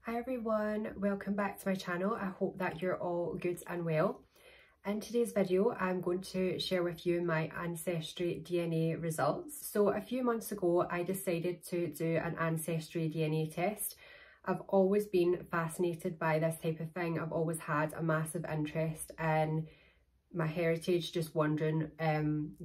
Hi everyone, welcome back to my channel. I hope that you're all good and well. In today's video, I'm going to share with you my Ancestry DNA results. So a few months ago, I decided to do an Ancestry DNA test. I've always been fascinated by this type of thing. I've always had a massive interest in my heritage, just wondering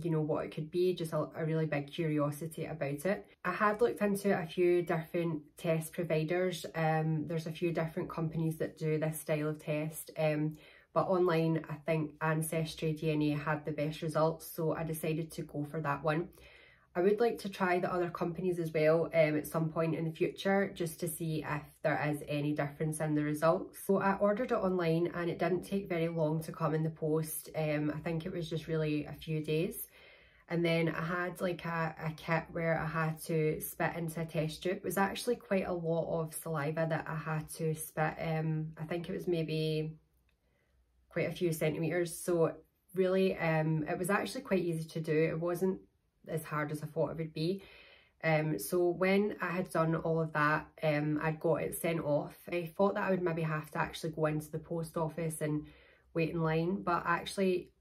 what it could be, just a really big curiosity about it. I had looked into a few different test providers. There's a few different companies that do this style of test, but online I think Ancestry DNA had the best results, so I decided to go for that one. I would like to try the other companies as well at some point in the future, just to see if there is any difference in the results. So I ordered it online and it didn't take very long to come in the post. I think it was just really a few days. And then I had like a kit where I had to spit into a test tube. It was actually quite a lot of saliva that I had to spit. I think it was maybe quite a few centimetres. So really it was actually quite easy to do. It wasn't as hard as I thought it would be. So when I had done all of that, I'd got it sent off. I thought that I would maybe have to actually go into the post office and wait in line, but actually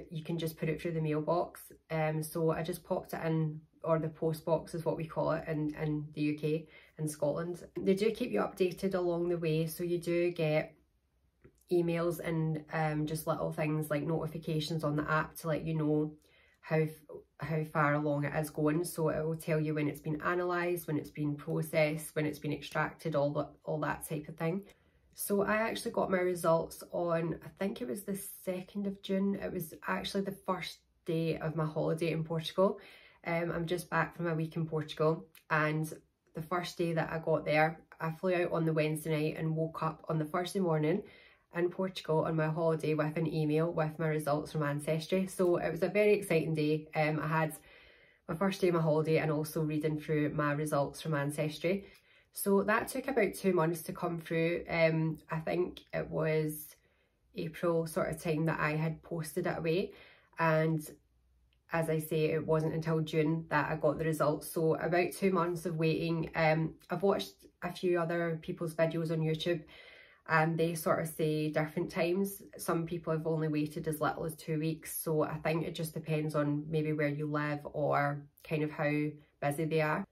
you can just put it through the mailbox. So I just popped it in, or the post box is what we call it in the UK and Scotland. They do keep you updated along the way, so you do get emails and just little things like notifications on the app to let you know how far along it is going. So it will tell you when it's been analysed, when it's been processed, when it's been extracted, all that type of thing. So I actually got my results on, I think it was the 2nd of June. It was actually the first day of my holiday in Portugal. I'm just back from a week in Portugal, and the first day that I got there, I flew out on the Wednesday night and woke up on the Thursday morning in Portugal on my holiday with an email with my results from Ancestry. So it was a very exciting day. I had my first day of my holiday and also reading through my results from Ancestry. So that took about 2 months to come through. I think it was April sort of time that I had posted it away, and as I say, it wasn't until June that I got the results. So about 2 months of waiting. I've watched a few other people's videos on YouTube, and they sort of say different times. Some people have only waited as little as 2 weeks. So I think it just depends on maybe where you live or kind of how busy they are.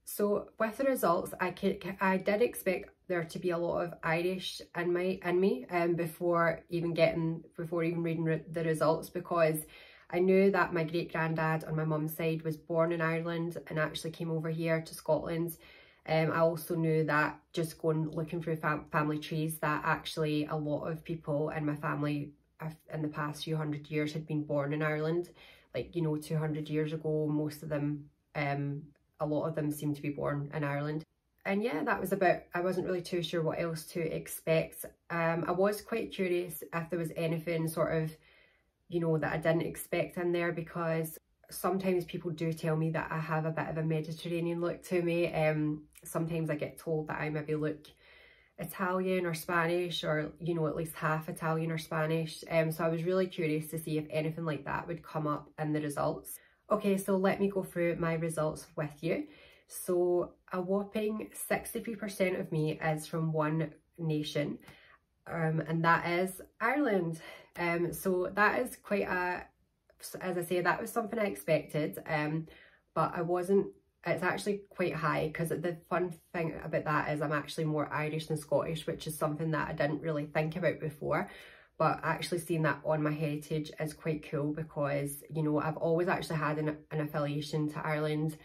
So with the results, I did expect there to be a lot of Irish in me before even reading the results, because I knew that my great granddad on my mum's side was born in Ireland and actually came over here to Scotland. I also knew that just looking through family trees, that actually a lot of people in my family in the past few hundred years had been born in Ireland. Like, 200 years ago, most of them, a lot of them seem to be born in Ireland. And yeah, that was about, I wasn't really too sure what else to expect. I was quite curious if there was anything sort of, that I didn't expect in there, because sometimes people do tell me that I have a bit of a Mediterranean look to me. Sometimes I get told that I maybe look Italian or Spanish, or at least half Italian or Spanish. So I was really curious to see if anything like that would come up in the results. Okay, so let me go through my results with you. So a whopping 63% of me is from one nation, and that is Ireland. So that is quite as I say, that was something I expected, but it's actually quite high, because the fun thing about that is I'm actually more Irish than Scottish, which is something that I didn't really think about before. But actually seeing that on my heritage is quite cool, because, I've always actually had an affiliation to Ireland.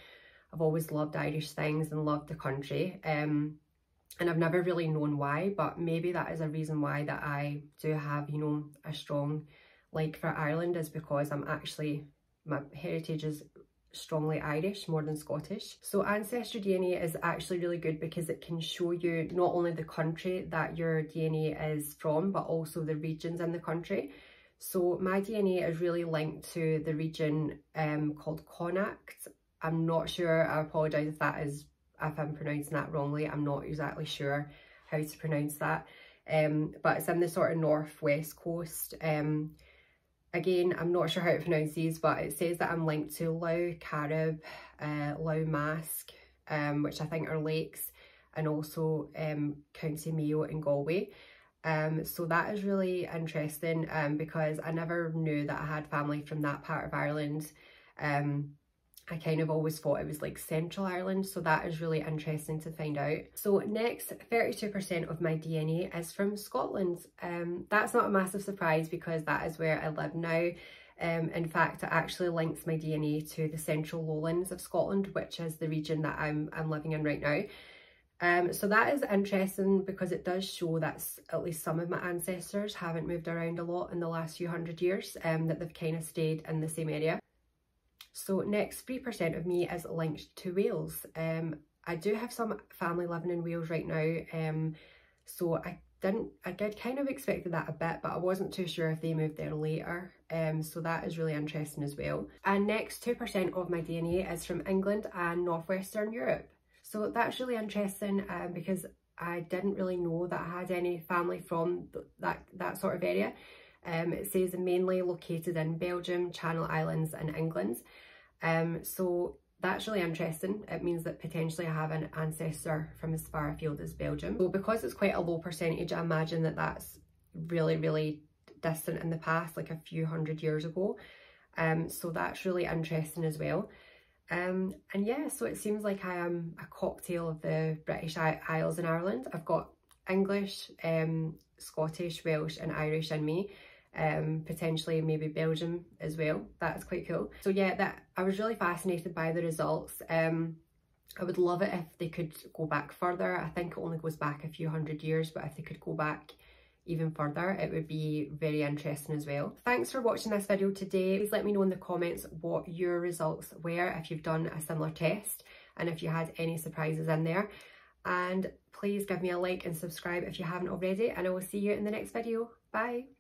I've always loved Irish things and loved the country. And I've never really known why, but maybe that is a reason why that I do have, a strong like for Ireland, is because my heritage is strongly Irish more than Scottish. So Ancestry DNA is actually really good because it can show you not only the country that your DNA is from, but also the regions in the country. So my DNA is really linked to the region called Connacht. I'm not sure, I apologise if I'm pronouncing that wrongly. I'm not exactly sure how to pronounce that. But it's in the sort of northwest coast. Again, I'm not sure how to pronounce these, but it says that I'm linked to Lough Carib, Lough Mask, which I think are lakes, and also County Mayo and Galway. So that is really interesting because I never knew that I had family from that part of Ireland. I kind of always thought it was like Central Ireland, so that is really interesting to find out. So next, 32% of my DNA is from Scotland. That's not a massive surprise because that is where I live now. In fact, it actually links my DNA to the Central Lowlands of Scotland, which is the region that I'm living in right now. So that is interesting because it does show that at least some of my ancestors haven't moved around a lot in the last few hundred years, that they've kind of stayed in the same area. So next, 3% of me is linked to Wales. I do have some family living in Wales right now, so I did kind of expected that a bit, but I wasn't too sure if they moved there later. So that is really interesting as well. And next, 2% of my DNA is from England and Northwestern Europe. So that's really interesting because I didn't really know that I had any family from that sort of area. It says mainly located in Belgium, Channel Islands and England. So that's really interesting. It means that potentially I have an ancestor from as far afield as Belgium. So because it's quite a low percentage, I imagine that that's really, really distant in the past, like a few hundred years ago. So that's really interesting as well. And yeah, so it seems like I am a cocktail of the British Isles and Ireland. I've got English, Scottish, Welsh and Irish in me. Potentially maybe Belgium as well. That's quite cool. So yeah, I was really fascinated by the results. I would love it if they could go back further. I think it only goes back a few hundred years, but if they could go back even further, it would be very interesting as well. Thanks for watching this video today. Please let me know in the comments what your results were, if you've done a similar test and if you had any surprises in there. And please give me a like and subscribe if you haven't already, and I will see you in the next video. Bye.